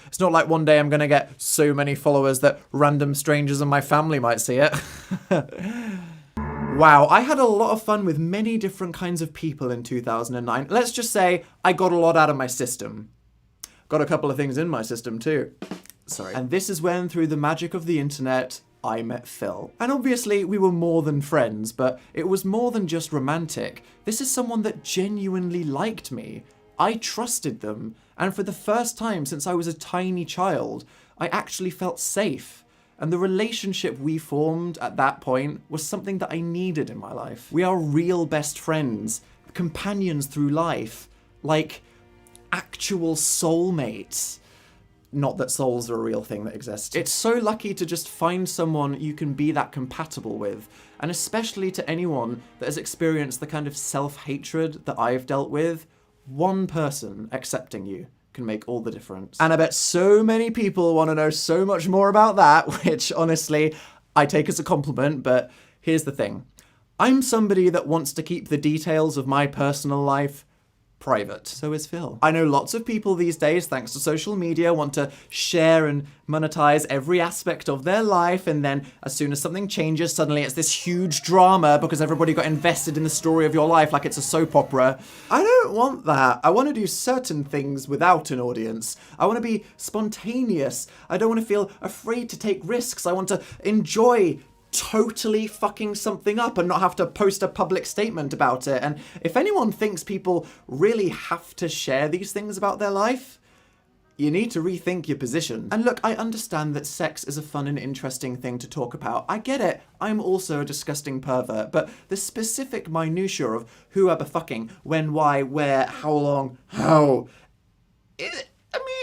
It's not like one day I'm gonna get so many followers that random strangers in my family might see it. Wow, I had a lot of fun with many different kinds of people in 2009. Let's just say I got a lot out of my system. Got a couple of things in my system too. Sorry. And this is when, through the magic of the internet, I met Phil. And obviously, we were more than friends, but it was more than just romantic. This is someone that genuinely liked me. I trusted them, and for the first time since I was a tiny child, I actually felt safe. And the relationship we formed at that point was something that I needed in my life. We are real best friends, companions through life, like actual soulmates. Not that souls are a real thing that exists. It's so lucky to just find someone you can be that compatible with, and especially to anyone that has experienced the kind of self-hatred that I've dealt with. One person accepting you can make all the difference. And I bet so many people want to know so much more about that, which honestly, I take as a compliment, but here's the thing. I'm somebody that wants to keep the details of my personal life private. So is Phil. I know lots of people these days, thanks to social media, want to share and monetize every aspect of their life, and then as soon as something changes, suddenly it's this huge drama because everybody got invested in the story of your life like it's a soap opera. I don't want that. I want to do certain things without an audience. I want to be spontaneous. I don't want to feel afraid to take risks. I want to enjoy totally fucking something up and not have to post a public statement about it. And if anyone thinks people really have to share these things about their life, you need to rethink your position. And look, I understand that sex is a fun and interesting thing to talk about. I get it. I'm also a disgusting pervert, but the specific minutiae of who I'm fucking, when, why, where, how long,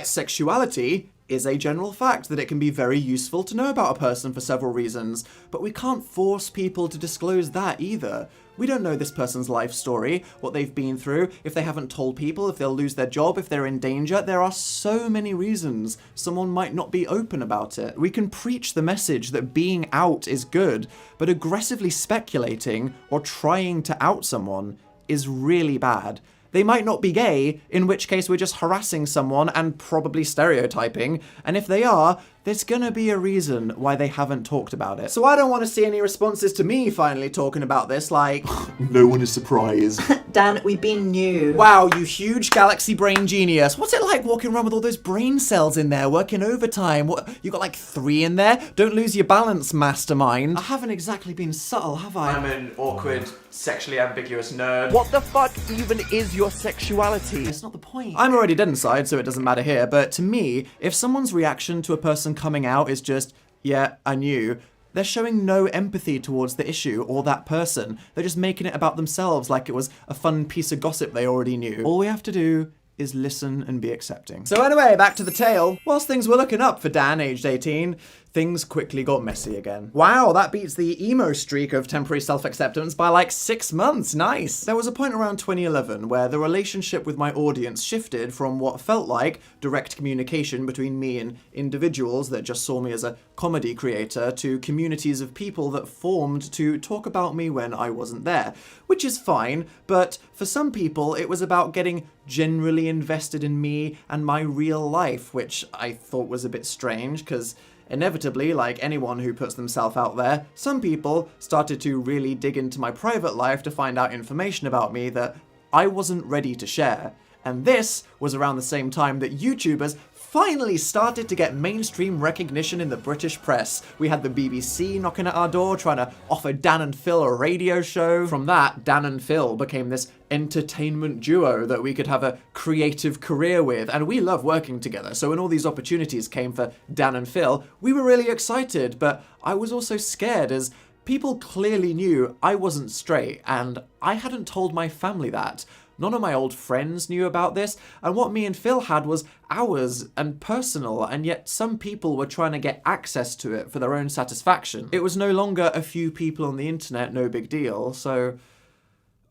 sexuality is a general fact that it can be very useful to know about a person for several reasons, but we can't force people to disclose that either. We don't know this person's life story, what they've been through, if they haven't told people, if they'll lose their job, if they're in danger. There are so many reasons someone might not be open about it. We can preach the message that being out is good, but aggressively speculating or trying to out someone is really bad. They might not be gay, in which case we're just harassing someone and probably stereotyping, and if they are, there's gonna be a reason why they haven't talked about it. So I don't want to see any responses to me finally talking about this, like, no one is surprised. Dan, we've been new. Wow, you huge galaxy brain genius. What's it like walking around with all those brain cells in there, working overtime? What, you got like 3 in there? Don't lose your balance, mastermind. I haven't exactly been subtle, have I? I'm an awkward, sexually ambiguous nerd. What the fuck even is your sexuality? It's not the point. I'm already dead inside, so it doesn't matter here, but to me, if someone's reaction to a person coming out is just, yeah, I knew, they're showing no empathy towards the issue or that person. They're just making it about themselves like it was a fun piece of gossip they already knew. All we have to do is listen and be accepting. So anyway, back to the tale. Whilst things were looking up for Dan, aged 18, things quickly got messy again. Wow, that beats the emo streak of temporary self-acceptance by like 6 months. Nice. There was a point around 2011 where the relationship with my audience shifted from what felt like direct communication between me and individuals that just saw me as a comedy creator to communities of people that formed to talk about me when I wasn't there, which is fine, but for some people it was about getting generally invested in me and my real life, which I thought was a bit strange because inevitably, like anyone who puts themselves out there, some people started to really dig into my private life to find out information about me that I wasn't ready to share. And this was around the same time that YouTubers finally started to get mainstream recognition in the British press. We had the BBC knocking at our door trying to offer Dan and Phil a radio show. From that, Dan and Phil became this entertainment duo that we could have a creative career with, and we love working together. So when all these opportunities came for Dan and Phil, we were really excited, but I was also scared as people clearly knew I wasn't straight, and I hadn't told my family that. None of my old friends knew about this, and what me and Phil had was ours and personal, and yet some people were trying to get access to it for their own satisfaction. It was no longer a few people on the internet, no big deal, so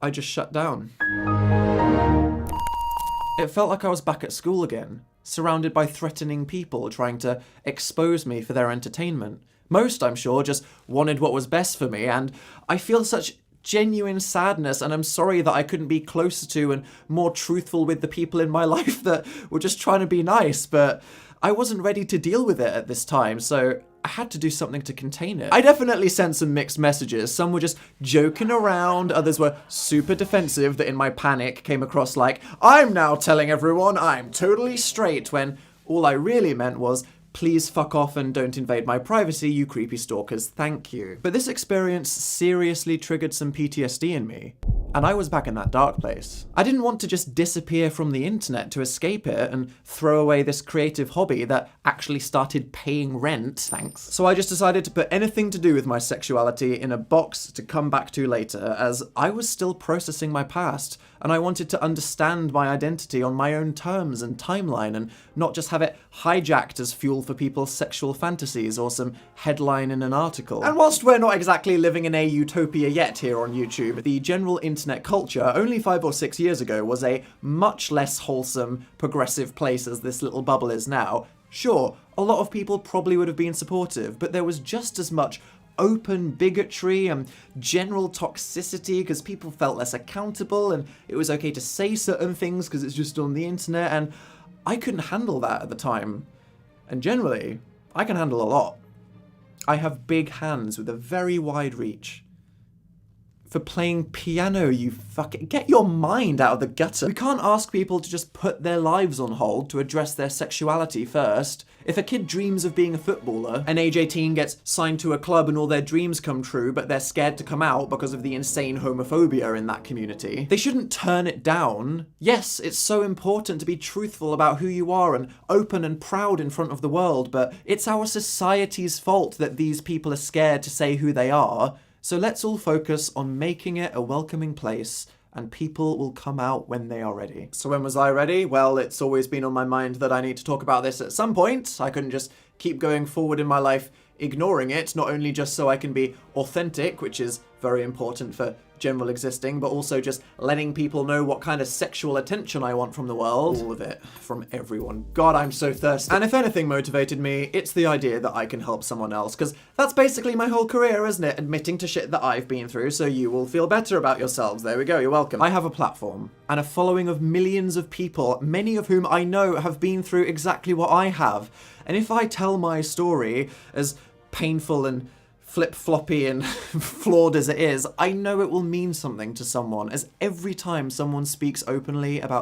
I just shut down. It felt like I was back at school again, surrounded by threatening people trying to expose me for their entertainment. Most, I'm sure, just wanted what was best for me, and I feel such genuine sadness, and I'm sorry that I couldn't be closer to and more truthful with the people in my life that were just trying to be nice, but I wasn't ready to deal with it at this time, so I had to do something to contain it. I definitely sent some mixed messages. Some were just joking around, others were super defensive that in my panic came across like, I'm now telling everyone I'm totally straight, when all I really meant was, please fuck off and don't invade my privacy, you creepy stalkers, thank you. But this experience seriously triggered some PTSD in me. And I was back in that dark place. I didn't want to just disappear from the internet to escape it and throw away this creative hobby that actually started paying rent, thanks. So I just decided to put anything to do with my sexuality in a box to come back to later, as I was still processing my past, and I wanted to understand my identity on my own terms and timeline, and not just have it hijacked as fuel for people's sexual fantasies or some headline in an article. And whilst we're not exactly living in a utopia yet here on YouTube, the general internet culture only 5 or 6 years ago was a much less wholesome, progressive place as this little bubble is now. Sure, a lot of people probably would have been supportive, but there was just as much open bigotry and general toxicity because people felt less accountable and it was okay to say certain things because it's just on the internet, and I couldn't handle that at the time. And generally, I can handle a lot. I have big hands with a very wide reach. For playing piano, you fucking... Get your mind out of the gutter. We can't ask people to just put their lives on hold to address their sexuality first. If a kid dreams of being a footballer, and age 18 gets signed to a club and all their dreams come true, but they're scared to come out because of the insane homophobia in that community, they shouldn't turn it down. Yes, it's so important to be truthful about who you are and open and proud in front of the world, but it's our society's fault that these people are scared to say who they are. So let's all focus on making it a welcoming place, and people will come out when they are ready. So when was I ready? Well, it's always been on my mind that I need to talk about this at some point. I couldn't just keep going forward in my life ignoring it, not only just so I can be authentic, which is very important for general existing, but also just letting people know what kind of sexual attention I want from the world. All of it, from everyone. God, I'm so thirsty. And if anything motivated me, it's the idea that I can help someone else, because that's basically my whole career, isn't it? Admitting to shit that I've been through so you will feel better about yourselves. There we go, you're welcome. I have a platform and a following of millions of people, many of whom I know have been through exactly what I have. And if I tell my story, as painful and flip-floppy and flawed as it is, I know it will mean something to someone, as every time someone speaks openly about